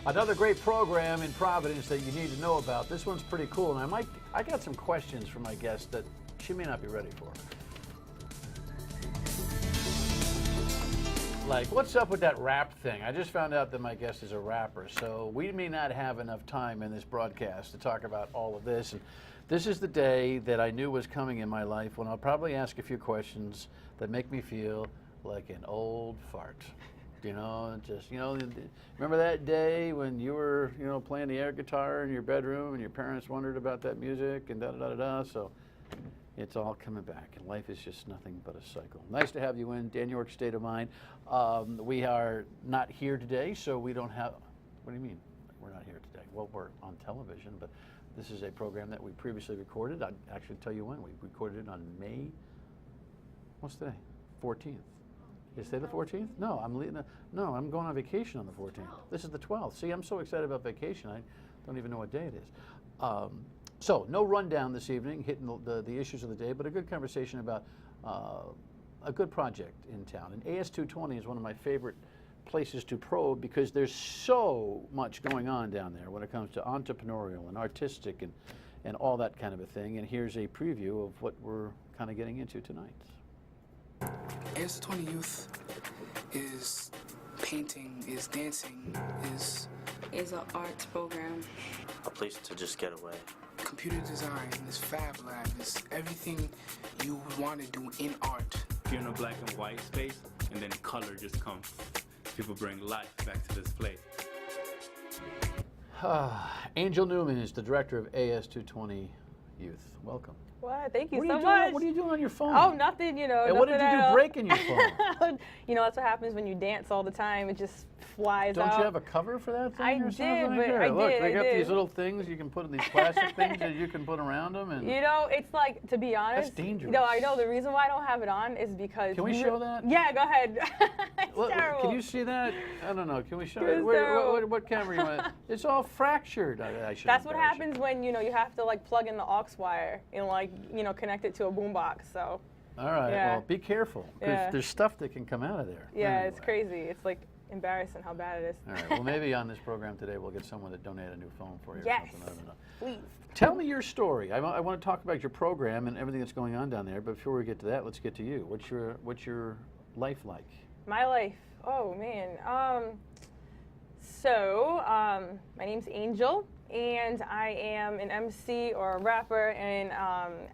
Another great program in Providence that you need to know about. This one's pretty cool, and I got some questions for my guest that she may not be ready for. Like, what's up with that rap thing? I just found out that my guest is a rapper, so we may not have enough time in this broadcast to talk about all of this. And this is the day that I knew was coming in my life when I'll probably ask a few questions that make me feel like an old fart. You know, just, you know, remember that day when you were, you know, playing the air guitar in your bedroom and your parents wondered about that music and da-da-da-da-da? So it's all coming back, and life is just nothing but a cycle. Nice to have you in, Dan York State of Mind. We are not here today, so we don't have, what do you mean we're not here today? Well, we're on television, but this is a program that we previously recorded. I'd actually tell you when. We recorded it on May, what's today? 14th. Is today the 14th? No, I'm going on vacation on the 14th. This is the 12th. See, I'm so excited about vacation, I don't even know what day it is. So, no rundown this evening, hitting the issues of the day, but a good conversation about a good project in town. And AS220 is one of my favorite places to probe because there's so much going on down there when it comes to entrepreneurial and artistic and all that kind of a thing. And here's a preview of what we're kind of getting into tonight. AS220 Youth is painting, is dancing, is an arts program. A place to just get away. Computer design, is fab lab, is everything you would want to do in art. You're in a black and white space, and then color just comes. People bring life back to this place. Anjel Newman is the director of AS220 Youth. Welcome. What? Thank you so much. What are you doing on your phone? Oh, nothing, you know. And what did you do breaking your phone? You know, that's what happens when you dance all the time. It just flies out. Don't you have a cover for that thing? I did, but Look, they got these little things you can put in these plastic things that you can put around them. And you know, it's like, to be honest. That's dangerous. No, I know. The reason why I don't have it on is because. Can we show that? Yeah, go ahead. It's terrible. Can you see that? I don't know. Can we show it? What camera you want? It's all fractured. That's what happens when, you know, you have to like plug in the aux wire and like, you know, connect it to a boombox. So. All right. Yeah. Well, be careful because there's stuff that can come out of there. Yeah, anyway. It's crazy. It's like embarrassing how bad it is. All right. Well, maybe on this program today we'll get someone to donate a new phone for you. Yes. Or something. I don't know. Please. Tell me your story. I want to talk about your program and everything that's going on down there. But before we get to that, let's get to you. What's your life like? My life. Oh man. My name's Anjel, and I am an MC or a rapper, and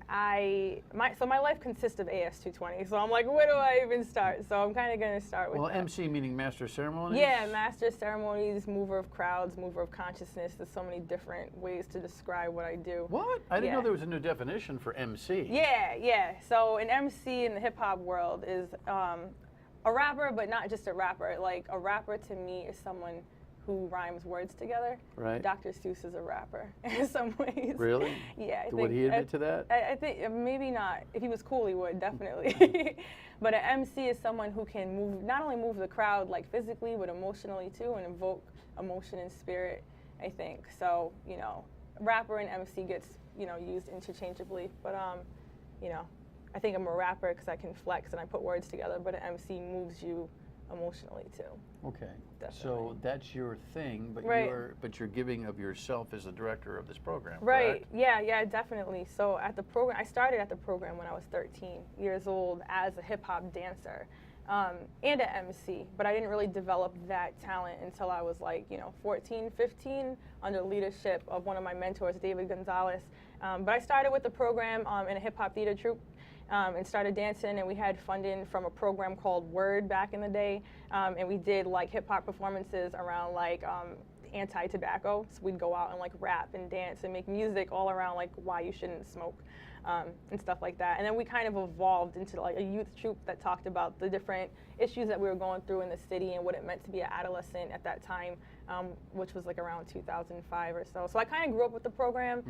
my life consists of AS220. So I'm like, where do I even start? So I'm kind of going to start with. Well, that. MC meaning master of ceremonies. Yeah, master of ceremonies, mover of crowds, mover of consciousness. There's so many different ways to describe what I do. What? I didn't know there was a new definition for MC. Yeah. So an MC in the hip hop world is a rapper, but not just a rapper. Like, a rapper to me is someone who rhymes words together. Right. Dr. Seuss is a rapper in some ways. Really? Yeah. Would he admit to that? I think maybe not. If he was cool, he would, definitely. But an MC is someone who can not only move the crowd like physically, but emotionally too, and evoke emotion and spirit, I think. So, you know, rapper and MC gets, you know, used interchangeably. But, you know, I think I'm a rapper because I can flex and I put words together, but an MC moves you emotionally too. Okay. Definitely. So that's your thing, but right. you're giving of yourself as the director of this program. Right. Correct? Yeah, definitely. So at the program, I started at the program when I was 13 years old as a hip hop dancer and an MC, but I didn't really develop that talent until I was like, you know, 14, 15, under leadership of one of my mentors, David Gonzalez. But I started with the program in a hip hop theater troupe. And started dancing, and we had funding from a program called Word back in the day, and we did like hip hop performances around like anti-tobacco. So we'd go out and like rap and dance and make music all around like why you shouldn't smoke and stuff like that. And then we kind of evolved into like a youth troupe that talked about the different issues that we were going through in the city and what it meant to be an adolescent at that time, which was like around 2005 or so. So I kind of grew up with the program.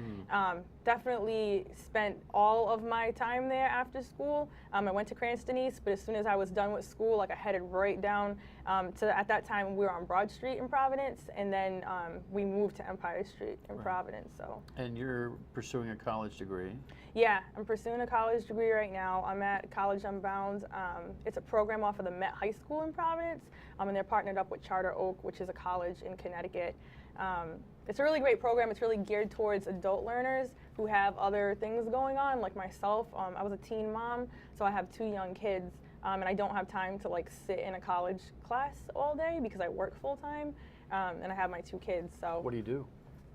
Definitely spent all of my time there after school. I went to Cranston East, but as soon as I was done with school, like I headed right down to, at that time we were on Broad Street in Providence, and then we moved to Empire Street in Providence. So. And you're pursuing a college degree? Yeah, I'm pursuing a college degree right now. I'm at College Unbound. It's a program off of the Met High School in Providence, and they're partnered up with Charter Oak, which is a college in Connecticut. It's a really great program. It's really geared towards adult learners who have other things going on, like myself. I was a teen mom, so I have 2 young kids, and I don't have time to like sit in a college class all day because I work full time, and I have my 2 kids. So What do you do?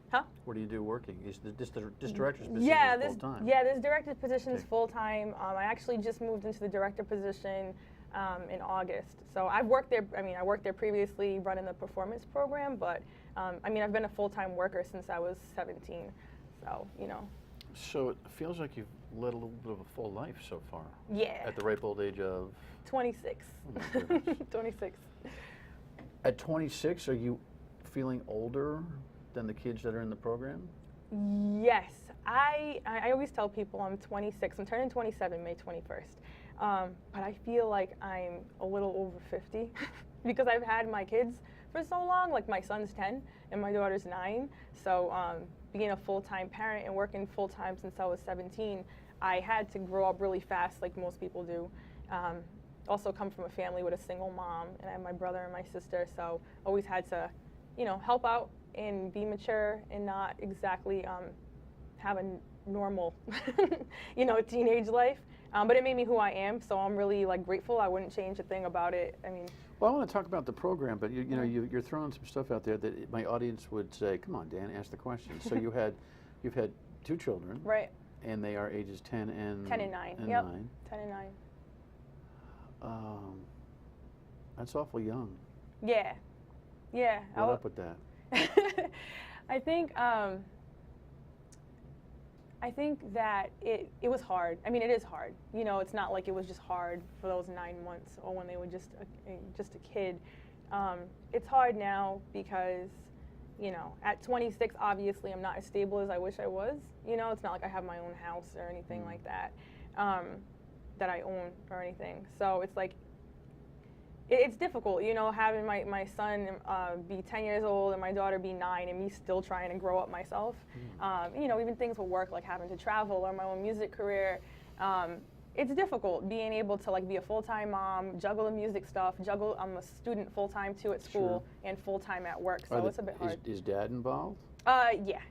Huh? What do you do working? Is this director's position this full time? Yeah, this director position is Okay. full time. I actually just moved into the director position in August. So I've worked there. I mean, I worked there previously, running the performance program, but I mean, I've been a full time worker since I was 17. So So it feels like you've led a little bit of a full life so far. Yeah. At the ripe old age of? 26. Oh my goodness. 26. At 26, are you feeling older than the kids that are in the program? Yes, I always tell people I'm 26. I'm turning 27 May 21st, but I feel like I'm a little over 50 because I've had my kids for so long. Like my son's 10 and my daughter's 9. So being a full-time parent and working full-time since I was 17, I had to grow up really fast, like most people do. Also come from a family with a single mom, and I have my brother and my sister. So always had to, help out and be mature and not exactly have a normal, teenage life. But it made me who I am, so I'm really grateful. I wouldn't change a thing about it. I mean, Well, I want to talk about the program, but you're throwing some stuff out there that my audience would say, "Come on, Dan, ask the question." So you've had 2 children, right? and they are ages 10 and 10 and 9. And Yep. 9. 10 and 9. That's awful young. Yeah, yeah. What up with that? I think that it was hard. I mean, it is hard. It's not like it was just hard for those 9 months or when they were just a kid. It's hard now because, at 26, obviously I'm not as stable as I wish I was. It's not like I have my own house or anything like that, that I own or anything. So it's like, it's difficult, having my son be 10 years old and my daughter be 9 and me still trying to grow up myself. Even things with work, like having to travel or my own music career. It's difficult being able to be a full-time mom, juggle the music stuff, I'm a student full-time too at school and full-time at work, so it's a bit hard. Is Dad involved? Yeah,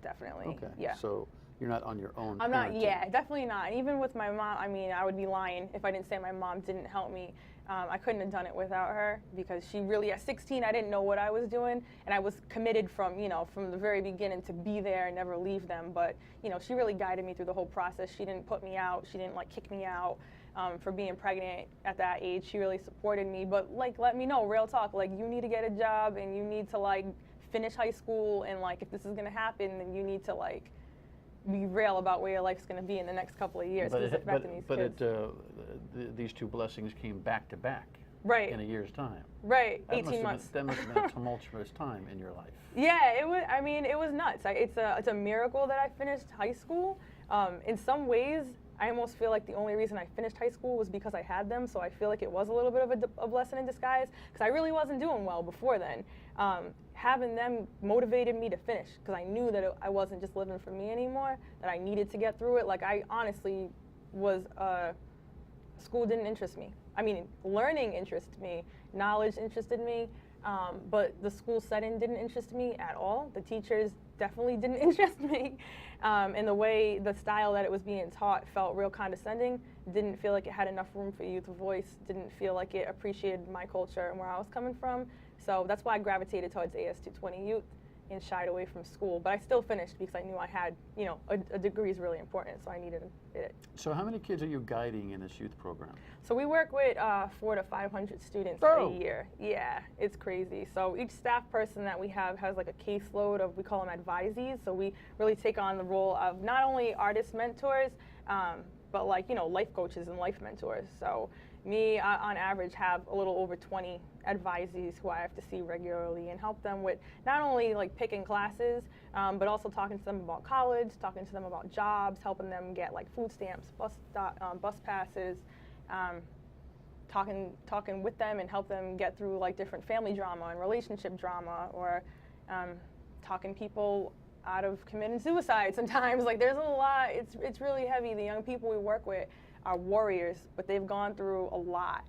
definitely. Okay. Yeah. So you're not on your own. I'm not, parenting. yeah, definitely not. And even with my mom, I mean, I would be lying if I didn't say my mom didn't help me. I couldn't have done it without her because she really, at 16, I didn't know what I was doing, and I was committed from the very beginning to be there and never leave them. But, she really guided me through the whole process. She didn't put me out. She didn't kick me out for being pregnant at that age. She really supported me, but let me know, real talk, you need to get a job and you need to finish high school, and if this is gonna happen, then you need to be real about where your life's going to be in the next couple of years. These 2 blessings came back to back. Right. In a year's time. Right. That 18 months. That must have been a tumultuous time in your life. Yeah, it was. I mean, it was nuts. It's a miracle that I finished high school. In some ways, I almost feel like the only reason I finished high school was because I had them. So I feel like it was a little bit of a blessing in disguise because I really wasn't doing well before then. Having them motivated me to finish because I knew that I wasn't just living for me anymore, that I needed to get through it. I honestly was, school didn't interest me. I mean, learning interested me, knowledge interested me, but the school setting didn't interest me at all. The teachers definitely didn't interest me. And the style that it was being taught felt real condescending, didn't feel like it had enough room for youth voice, didn't feel like it appreciated my culture and where I was coming from. So that's why I gravitated towards AS 220 youth and shied away from school. But I still finished because I knew I had, a degree is really important, so I needed it. So how many kids are you guiding in this youth program? So we work with 400 to 500 students a year. Yeah, it's crazy. So each staff person that we have has a caseload of, we call them advisees. So we really take on the role of not only artist mentors, but life coaches and life mentors. So me, on average, have a little over 20 advisees who I have to see regularly and help them with not only picking classes, but also talking to them about college, talking to them about jobs, helping them get food stamps, bus passes, talking with them and help them get through different family drama and relationship drama, or talking people out of committing suicide sometimes. Like there's a lot, it's really heavy. The young people we work with are warriors, but they've gone through a lot.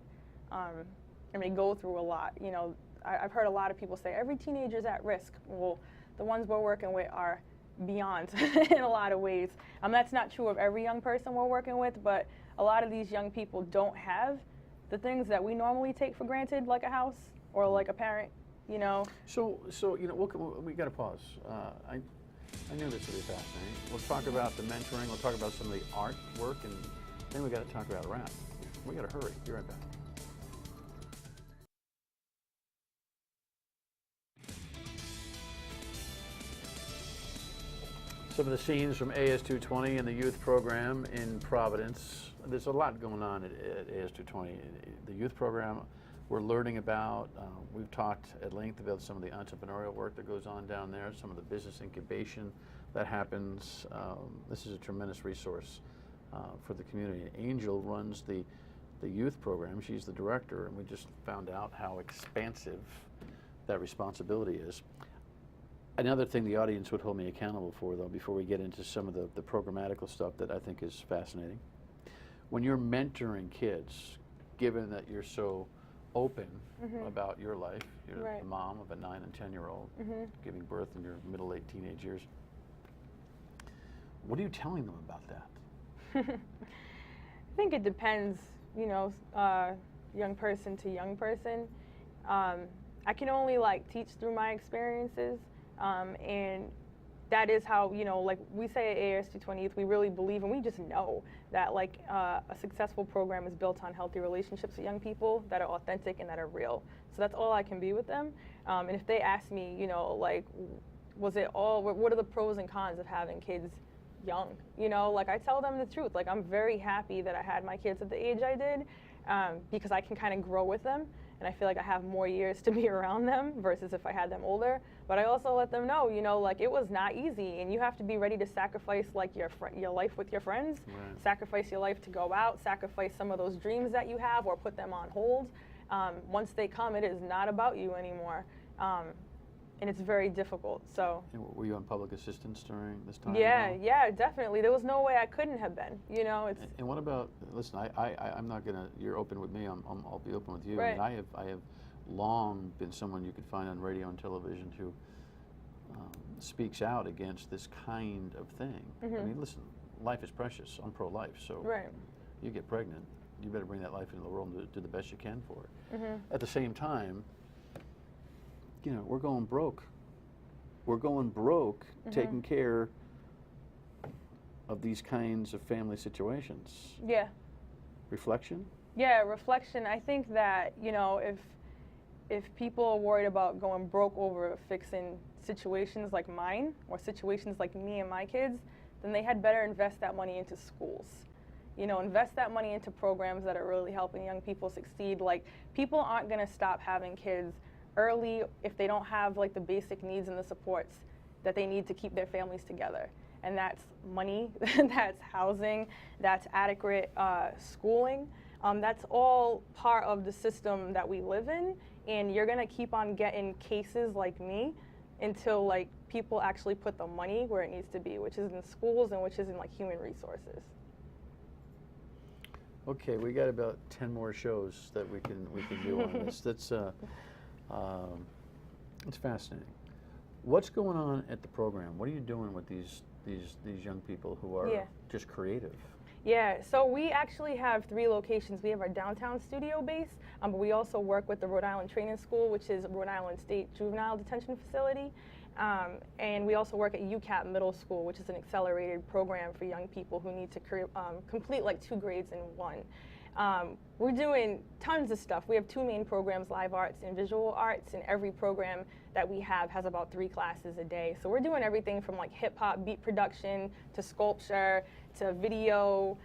And they go through a lot. You know, I've heard a lot of people say every teenager's at risk. Well, the ones we're working with are beyond in a lot of ways. That's not true of every young person we're working with, but a lot of these young people don't have the things that we normally take for granted, like a house or like a parent, you know. So you know, we got to pause. I knew this would be fascinating. We'll talk about the mentoring. We'll talk about some of the art work, and then we got to talk about rap. We got to hurry. Be right back. Some of the scenes from AS220 and the youth program in Providence. There's a lot going on at AS220. The youth program we're learning about, we've talked at length about some of the entrepreneurial work that goes on down there, some of the business incubation that happens. This is a tremendous resource for the community. Angel runs the youth program. She's the director, and we just found out how expansive that responsibility is. Another thing the audience would hold me accountable for, though, before we get into some of the programmatical stuff that I think is fascinating. When you're mentoring kids, given that you're so open about your life, you're the mom of a 9 and 10-year-old, giving birth in your middle, late teenage years, what are you telling them about that? I think it depends, you know, young person to young person. I can only like teach through my experiences. And that is how, you know, like we say at AS220 Youth, we really believe and we just know that like a successful program is built on healthy relationships with young people that are authentic and that are real. So that's all I can be with them. And if they ask me, you know, like, what are the pros and cons of having kids young? You know, like I tell them the truth. Like I'm very happy that I had my kids at the age I did because I can kind of grow with them. And I feel like I have more years to be around them versus if I had them older. But I also let them know, you know, like it was not easy, and you have to be ready to sacrifice like your life with your friends, sacrifice your life to go out, sacrifice some of those dreams that you have, or put them on hold. Once they come, it is not about you anymore, and it's very difficult. So. And were you on public assistance during this time? Yeah, definitely. There was no way I couldn't have been. You know, it's. And what about? Listen, I'm not gonna. You're open with me. I'll be open with you. Right. I mean, I have long been someone you could find on radio and television who speaks out against this kind of thing. I mean, listen, life is precious. I'm pro-life, so you get pregnant, you better bring that life into the world and do the best you can for it. At the same time, you know, we're going broke. We're going broke taking care of these kinds of family situations. Yeah. Reflection? Yeah, reflection. I think that, you know, if people are worried about going broke over fixing situations like mine or situations like me and my kids, then they had better invest that money into schools. You know, invest that money into programs that are really helping young people succeed. Like, people aren't going to stop having kids early if they don't have like the basic needs and the supports that they need to keep their families together. And that's money, that's housing, that's adequate schooling. That's all part of the system that we live in, and you're gonna keep on getting cases like me until like people actually put the money where it needs to be, which is in schools and which is in like human resources. Okay, we got about 10 more shows that we can do on this. That's it's fascinating. What's going on at the program? What are you doing with these young people who are just creative? Yeah, so we actually have 3 locations. We have our downtown studio base, but we also work with the Rhode Island Training School, which is Rhode Island State Juvenile Detention Facility. And we also work at UCAP Middle School, which is an accelerated program for young people who need to complete like 2 grades in 1. We're doing tons of stuff. We have 2 main programs, live arts and visual arts, and every program that we have has about 3 classes a day. So we're doing everything from like hip hop beat production to sculpture to video,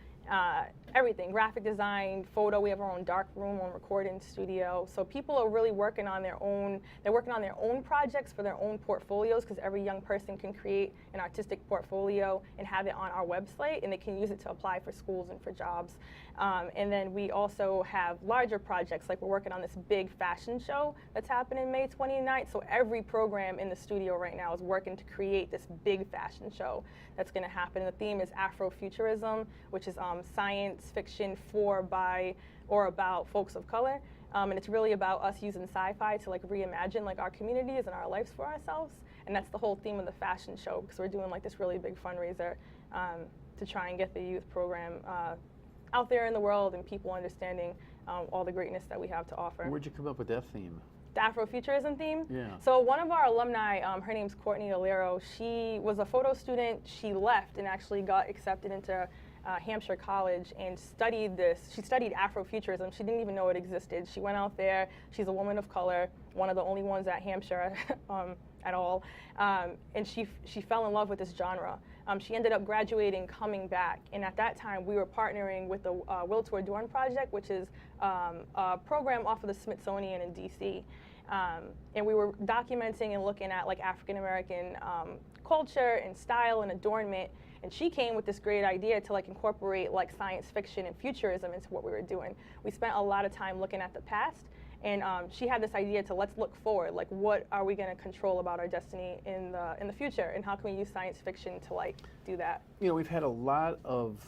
everything, graphic design, photo. We have our own dark room, own recording studio. So people are really working on their own, they're working on their own projects for their own portfolios, because every young person can create an artistic portfolio and have it on our website, and they can use it to apply for schools and for jobs. And then we also have larger projects, like we're working on this big fashion show that's happening May 29th. So every program in the studio right now is working to create this big fashion show that's going to happen. The theme is Afrofuturism, which is science fiction for, by, or about folks of color. And it's really about us using sci-fi to like reimagine like our communities and our lives for ourselves. And that's the whole theme of the fashion show, because we're doing like this really big fundraiser to try and get the youth program out there in the world and people understanding all the greatness that we have to offer. Where'd you come up with that theme? The Afrofuturism theme? Yeah. So one of our alumni, her name's Courtney Alero, she was a photo student. She left and actually got accepted into Hampshire College and studied this. She studied Afrofuturism. She didn't even know it existed. She went out there. She's a woman of color, one of the only ones at Hampshire at all. And she fell in love with this genre. She ended up graduating, coming back, and at that time we were partnering with the Will to Adorn Project, which is a program off of the Smithsonian in DC. And we were documenting and looking at like African American culture and style and adornment. And she came with this great idea to like incorporate like science fiction and futurism into what we were doing. We spent a lot of time looking at the past, and she had this idea to let's look forward. Like, what are we going to control about our destiny in the future, and how can we use science fiction to like do that? You know, we've had a lot of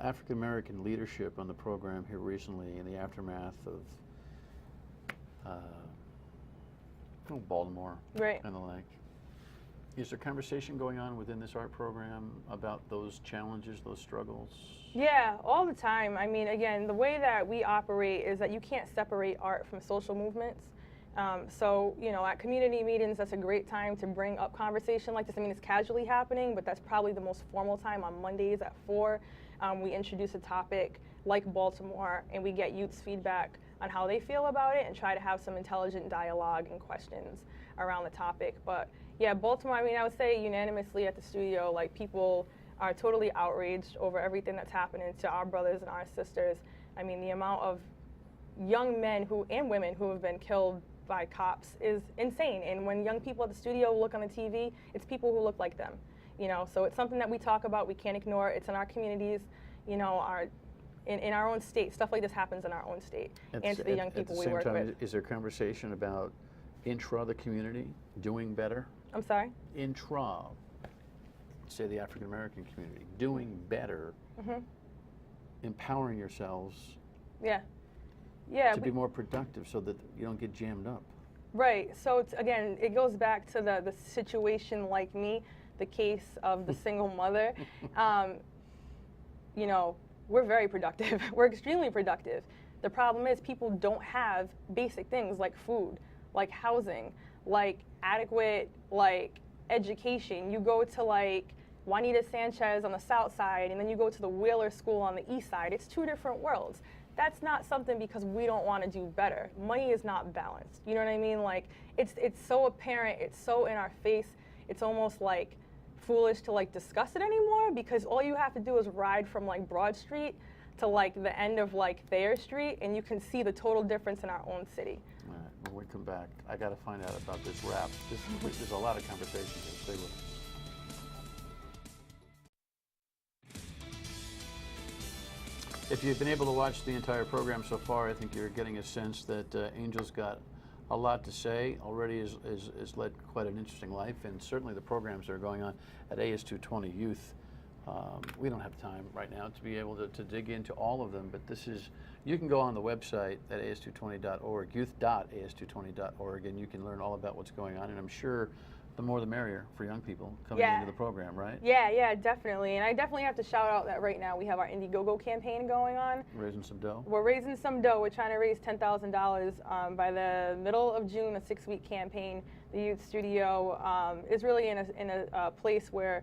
African American leadership on the program here recently in the aftermath of Baltimore, Right. and the like. Is there conversation going on within this art program about those challenges, those struggles? Yeah, all the time. I mean, again, the way that we operate is that you can't separate art from social movements. So, you know, at community meetings, that's a great time to bring up conversation like this. I mean, it's casually happening, but that's probably the most formal time on Mondays at 4. We introduce a topic like Baltimore, and we get youth's feedback on how they feel about it and try to have some intelligent dialogue and questions around the topic. But yeah, Baltimore, I mean, I would say unanimously at the studio, like, people are totally outraged over everything that's happening to our brothers and our sisters. I mean, the amount of young men and women who have been killed by cops is insane. And when young people at the studio look on the TV, it's people who look like them. You know, so it's something that we talk about. We can't ignore it. It's in our communities, you know, in our own state. Stuff like this happens in our own state, and to the young people we work with. Is there conversation about intra the community doing better? I'm sorry? Intra, say the African American community, doing better, empowering yourselves Yeah. to be more productive so that you don't get jammed up. Right. So it's, again, it goes back to the situation like me, the case of the single mother. You know, we're very productive. We're extremely productive. The problem is people don't have basic things like food, like housing, like adequate, like education. You go to like Juanita Sanchez on the south side, and then you go to the Wheeler School on the east side. It's two different worlds. That's not something because we don't want to do better. Money is not balanced. You know what I mean? Like, it's so apparent. It's so in our face. It's almost like foolish to like discuss it anymore, because all you have to do is ride from like Broad Street to like the end of like Thayer Street, and you can see the total difference in our own city. All right, when we come back, I got to find out about this rap. There's a lot of conversation here. Stay with us. If you've been able to watch the entire program so far, I think you're getting a sense that Angel's got a lot to say. Already has led quite an interesting life, and certainly the programs that are going on at AS220 Youth. We don't have time right now to be able to dig into all of them, but you can go on the website at as220.org, youth.as220.org, and you can learn all about what's going on, and I'm sure the more the merrier for young people coming into the program, right? Yeah, definitely. And I definitely have to shout out that right now we have our Indiegogo campaign going on. Raising some dough? We're raising some dough. We're trying to raise $10,000 by the middle of June, a 6-week campaign. The Youth Studio is really in a place where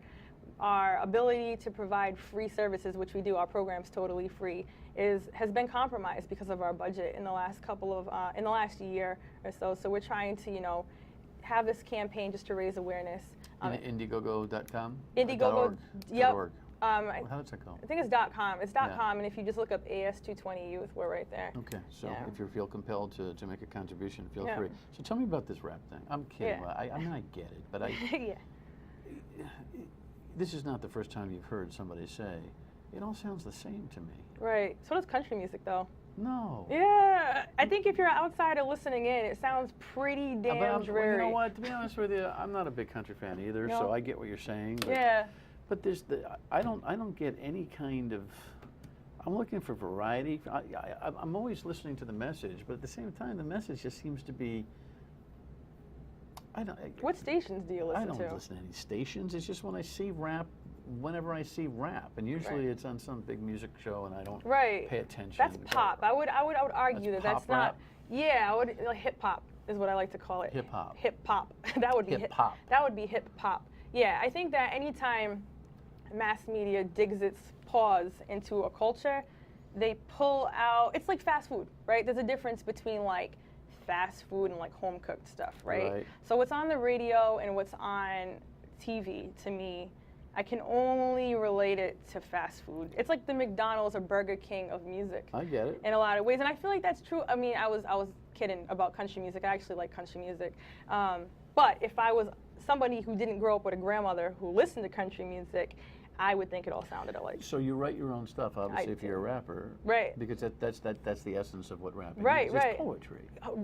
our ability to provide free services, which we do, our program's totally free, has been compromised because of our budget in the last in the last year or so. So we're trying to, you know, have this campaign just to raise awareness. Indiegogo.com? Indiegogo, yep. .org. I How does that go? think it's .com. It's Yeah. .com, and if you just look up AS220 Youth, we're right there. Okay, so Yeah. if you feel compelled to make a contribution, feel Yeah. free. So tell me about this rap thing. I'm kidding. Yeah. I mean, I get it, but Yeah. this is not the first time you've heard somebody say, it all sounds the same to me. Right. So does country music, though. No. Yeah. I think if you're an outsider listening in, it sounds pretty But damn well, dreary. you know what? To be honest with you, I'm not a big country fan either, No. so I get what you're saying. But, Yeah. But I don't get any kind of. I'm looking for variety. I'm always listening to the message, but at the same time, the message just seems to be. What stations do you listen I don't to? listen to any stations. It's just when I see rap, whenever I see rap, and usually Right. it's on some big music show, and I don't Right. pay attention. That's But pop. I would argue That's that's pop not. rap? Yeah, I would hip hop is what I like to call it. Hip hop. Hip hop. That would be Hip hop. That would be hip hop. Yeah, I think that anytime mass media digs its paws into a culture, they pull out. It's like fast food, right? There's a difference between like fast food and like home cooked stuff, right? Right. So what's on the radio and what's on TV, to me, I can only relate it to fast food. It's like the McDonald's or Burger King of music I get it. in a lot of ways, and I feel like that's true. I mean, I was kidding about country music. I actually like country music, but if I was somebody who didn't grow up with a grandmother who listened to country music, I would think it all sounded alike. So you write your own stuff, obviously, if you're a do. rapper, Right. Because that's the essence of what rapping Right, is. right. It's poetry.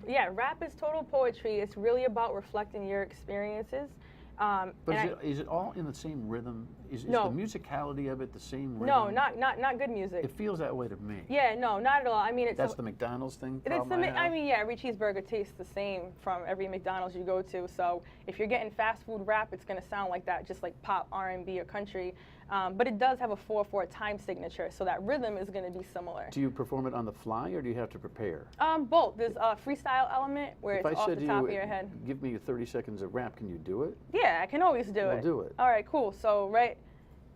Yeah, rap is total poetry. It's really about reflecting your experiences. But and is it all in the same rhythm? Is No. the musicality of it the same rhythm? no, not good music. It feels that way to me. Yeah, no, not at all. I mean, it's That's the McDonald's thing. It's problem I I have? mean, yeah, every cheeseburger tastes the same from every McDonald's you go to. So if you're getting fast food rap, it's gonna sound like that, just like pop, R&B, or country. But it does have a 4/4 time signature, so that rhythm is gonna be similar. Do you perform it on the fly, or do you have to prepare? Both. There's a freestyle element where If it's I off said the to top you, of your head. give me 30 seconds of rap, can you do it? Yeah, I can always do We'll it. do it. All right, cool. So, right.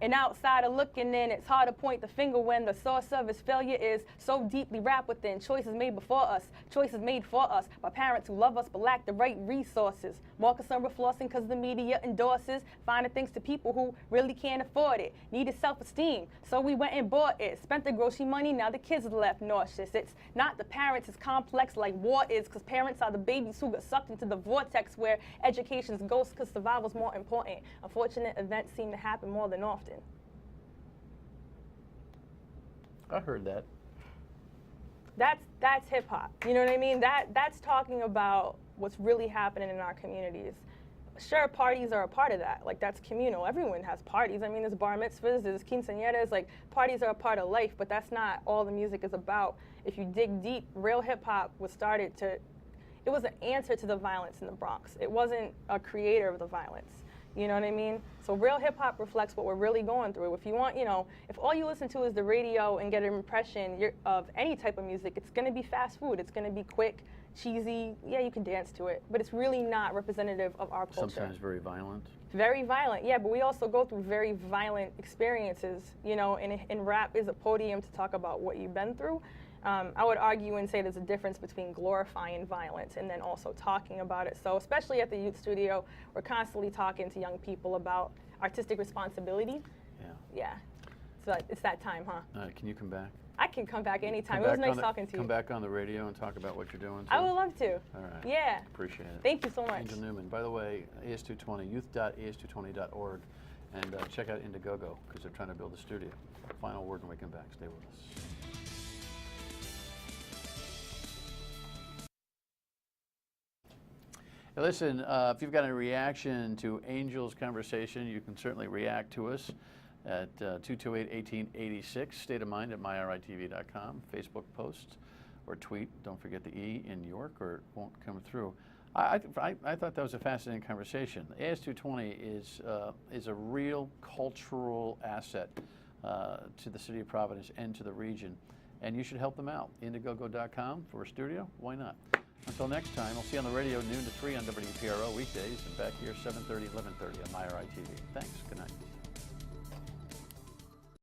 And outside of looking in, it's hard to point the finger when the source of his failure is so deeply wrapped within. Choices made before us, choices made for us by parents who love us but lack the right resources. More concerned with flossing because the media endorses finding things to people who really can't afford it. Needed self-esteem, so we went and bought it. Spent the grocery money, now the kids left nauseous. It's not the parents, it's complex like war is, because parents are the babies who got sucked into the vortex where education's ghost because survival's more important. Unfortunate events seem to happen more than often. I heard that. That's hip hop. You know what I mean? That's talking about what's really happening in our communities. Sure, parties are a part of that. Like, that's communal. Everyone has parties. I mean, there's bar mitzvahs, there's quinceañeras. Like, parties are a part of life, but that's not all the music is about. If you dig deep, real hip hop was started to. It was an answer to the violence in the Bronx. It wasn't a creator of the violence. You know what I mean? So real hip hop reflects what we're really going through. If you want, if all you listen to is the radio and get an impression of any type of music, it's going to be fast food. It's going to be quick, cheesy. Yeah, you can dance to it, but it's really not representative of our culture. Sometimes very violent. Very violent, yeah, but we also go through very violent experiences, and rap is a podium to talk about what you've been through. I would argue and say there's a difference between glorifying violence and then also talking about it. So especially at the youth studio, we're constantly talking to young people about artistic responsibility. Yeah. Yeah, so it's that time, huh? All right, can you come back? I can come back anytime. Come It was back nice on the- talking to you. Come back on the radio and talk about what you're doing. I too? would love to. All right. Yeah. Appreciate it. Thank you so much. Anjel Newman. By the way, AS220, youth.as220.org, and check out Indiegogo because they're trying to build a studio. Final word when we come back. Stay with us. Now listen, if you've got a reaction to Angel's conversation, you can certainly react to us at 228-1886, State of Mind at myritv.com, Facebook post or tweet. Don't forget the E in York or it won't come through. I thought that was a fascinating conversation. AS220 is a real cultural asset to the city of Providence and to the region, and you should help them out. Indiegogo.com for a studio, why not? Until next time, I'll see you on the radio noon to 3 on WPRO weekdays and back here 7:30, 11:30 on MyRI TV. Thanks. Good night.